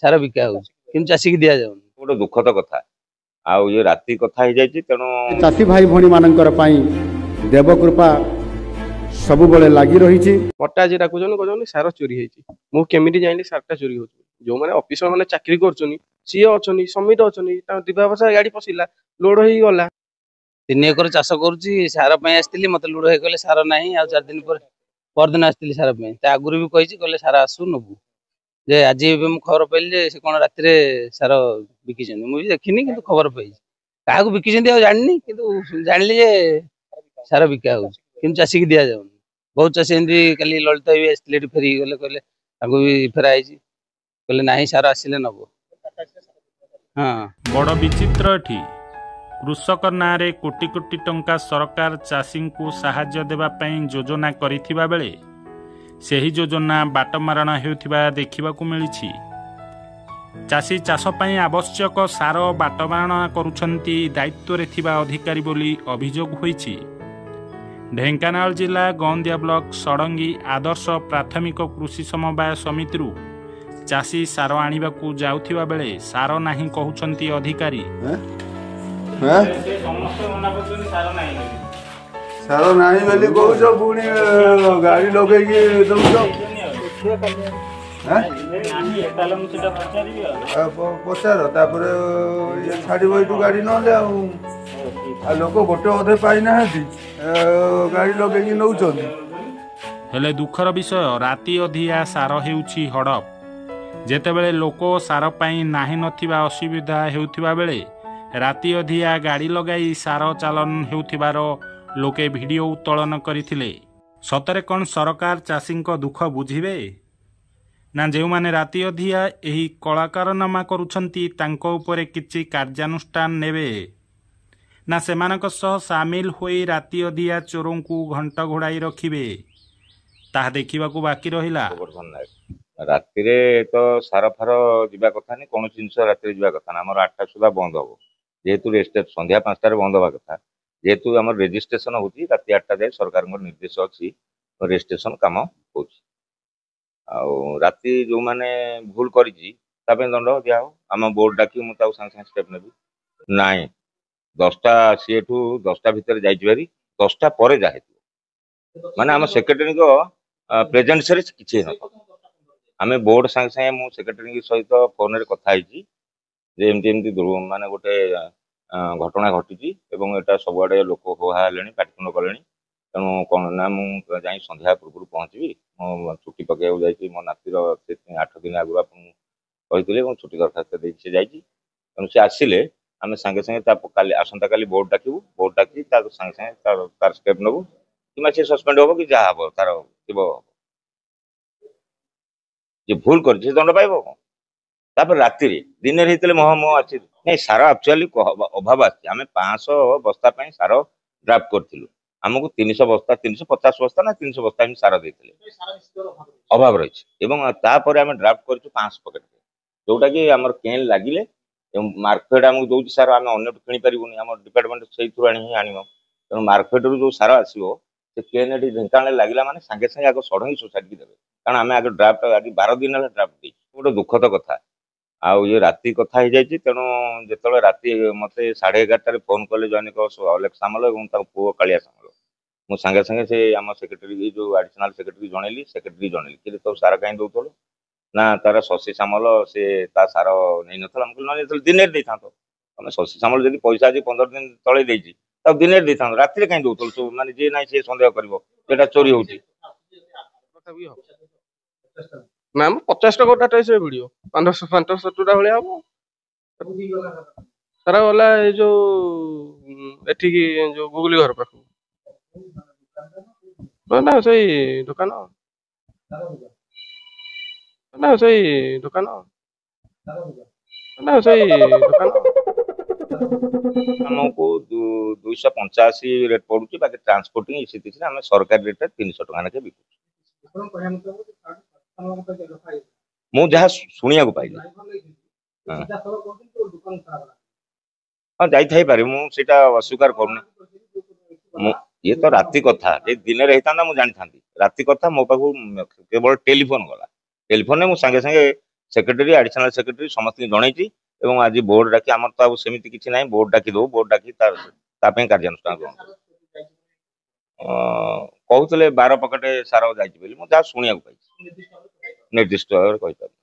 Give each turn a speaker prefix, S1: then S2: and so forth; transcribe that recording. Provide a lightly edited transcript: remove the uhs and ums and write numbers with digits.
S1: सार बिका हो चाषी की दिया जाऊन
S2: गोटे दुखद कथा आउ ये राति कथा हो जाए तेणु
S3: चाषी भाई भणी मानकर देवकृपा सब बड़े लगी रही
S4: मटा आज डाकुन सार चोरी होती मुझे केमी जानी सारटा चोरी हो जो मैंने अफिसर मैंने चाकरी कर सी अच्छा समित अच्छा दिवा बसा गाड़ी पशिला लोड हो गला
S1: 3 एकर चाष करुच्ची सार आसती मत लुड़ हो गले सार ना आ 4 दिन परदिन आसती सार आगुरी भी कही कहले सार आसू नबू जे आज खबर पाइली से कौन राति सार बिकी मुझे देखनी कि खबर पाई क्या बिकी जानी कि जानी जे सार बिका हो चाषी की दिया जाऊन बहुत चाषी एमती कल ललित भी आसते फेरिक गले कहले भी फेराई कहले ना सार आसिले नब हाँ
S5: बड़ विचित्र एठी कृषक नारे कोटी कोटी टंका सरकार चाषी को साहाय्य देवा पई योजना करिथिबा बेले सेही योजना बाटमारण हेउथिबा देखिबाकू मिलिछि। चाषी चाष पई आवश्यक सार बाटमारण करुछंती दायित्व रे थिबा अधिकारी बोली अभियोग होईछि। ढेंकानाल जिला गौंदिया ब्लॉक सड़ंगी आदर्श प्राथमिक कृषि समवाय समिति चाषी सार आनिबाकू जाउथिबा बेले सार नाही कहउछंती अधिकारी
S6: सार नाही बोली कहूछ पुणी गाड़ी लगे पचार तापर ये छाड़ यू गाड़ी ना लोक गोटे अधे पाई ना गाड़ी लगे नौ
S5: हेले दुखर विषय राति अधिया सार हेउछि हड़प जेतेबेले लोक सार पाई नाही नथिबा असुविधा हेउथिबा बेले राति अधिया गाड़ी लगाई सार चालन हेउथिबार लोके वीडियो उत्तोलन करथिले। सतरे कौन सरकार चाषी दुख बुझिबे ना जो माने राति अधिया एही कलाकारनामा करुछंती तांको उपरे किछि कार्यानुष्ठान नेबे ना सेमानक सह सामिल होई राति अधिया चोरों को घंट घोड़ाई रखिबे ताहा देखिबाकू बाकी रहिला।
S2: राति तो सार फार जा कथा नहीं कौन जिन राति जा कथा ना आम 8टा सुधा बंद हम जेहेतु संध्या 5टार बंद हवा कथा जेहेतु आम रेजिस्ट्रेशन होती राति 8टा जाए सरकार निर्देश अच्छी रेजिस्ट्रेशन कम हो राति जो मैंने भूल कर दंड दिया हो आम बोर्ड डाक मुझे सागे स्टेप नेबी ना 10टा सी 10टा भितर जारी 10टा पर जाए माने आम सेक्रेटरी प्रेजेंस किसी न आम बोर्ड सागे सागे मु सेक्रेटरी सहित फोन रे कथा एमती माने गोटे घटना घटी एटा सबुआड़े लोक होहा पाटितुंड कले तेणु कौन ना मुझे जा संध्या पूर्व पहुँची मो छुट्टी पकड़ जा मो नातिर 8 दिन आगु आपको छुट्टी दरखास्त से जाती तेणु सी आसिले आम सागे सागे आसंता काली बोर्ड डाकू बोर्ड डाकी सागे सागे तार स्टेप नबू कि सस्पेंड हम कि जहाँ हम तार थी भूल कर दंड पाइब तापर राति दिन में मह मह आसी नहीं सार एक्चुअली अभाव आम 500 बस्ता सार ड्राफ्ट करूँ आमको 300 बस्ता 350 बस्ता ना 300 बस्ता सार देते अभाव रही आम ड्राफ्ट कर 500 पकेट जोटा कि आम केन लगिले मार्केट आमको दौर सार आम अन्न किणी पारूनी आम डिपार्टमेंट से आनी तेणु मार्केट रू जो सार आसो केन ढेंकाना लगे मैंने सागे सागे आगे सडन सोसाइटी की देवे कारण आम आगे ड्राफ्ट आगे 12 दिन ड्राफ्ट दे गोटे दुखद कथा आउ ये राति कथा हो जाए तेणु जो राति मत 11:30 फोन कले जैनिक अलेक्स सामल और पुओ कालिया सामल मुझे सागे सागे से आम सेक्रेटरी जो एडिशनल सेक्रेटरी जनइली सेक्रेटरी जनइली कि तो सार कहीं दौल ना तार शशि सामल से सार नहीं ना दिन दे था तुम शशि सामल जब पैसा आज 15 दिन तले देती दिन दे था राति कहीं दौल माने जी ना सी सन्देह कर चोरी हो
S4: मैम 50टा गोटा से वीडियो 500 टा भाया हम सारा गला जो एठी जो गुगली घर पाख ना से दुकान ना से दुकान ना से दुकान
S2: आमको 285 रेट पड़ुची बाकी ट्रांसपोर्टिंग इसी आम सरकारी रेट 300 टका ना बिकु मु जहाँ शुणा पाइली हाँ जाई पारे मुझे अस्वीकार करूनी ये तो राति कथा दिन में होता मुझे जानी था राति कथा मो पाक केवल टेलीफोन गला टेलीफोन में मुझे सागे सेक्रेटरी एडिशनल सेक्रेटरी समस्त जनईची ଏବଂ ଆଜି ବୋର୍ଡ ଡାକି ଆମର ତ ଆଉ ସେମିତି କିଛି ନାହିଁ ବୋର୍ଡ ଡାକି ଦଉ ବୋର୍ଡ ଡାକି ତା ପାଇଁ କାର୍ଯ୍ୟାନୁଷ୍ଠାନ ଗ୍ରହଣ କରୁ। କହୁଥିଲେ 12 ପକେଟ ସାର ଯାଇଛି ବୋଲି ମୁଁ ଯାହା ଶୁଣିବାକୁ ପାଇଛି ନିର୍ଦ୍ଦିଷ୍ଟ ଭାବରେ କହିପାରିବି।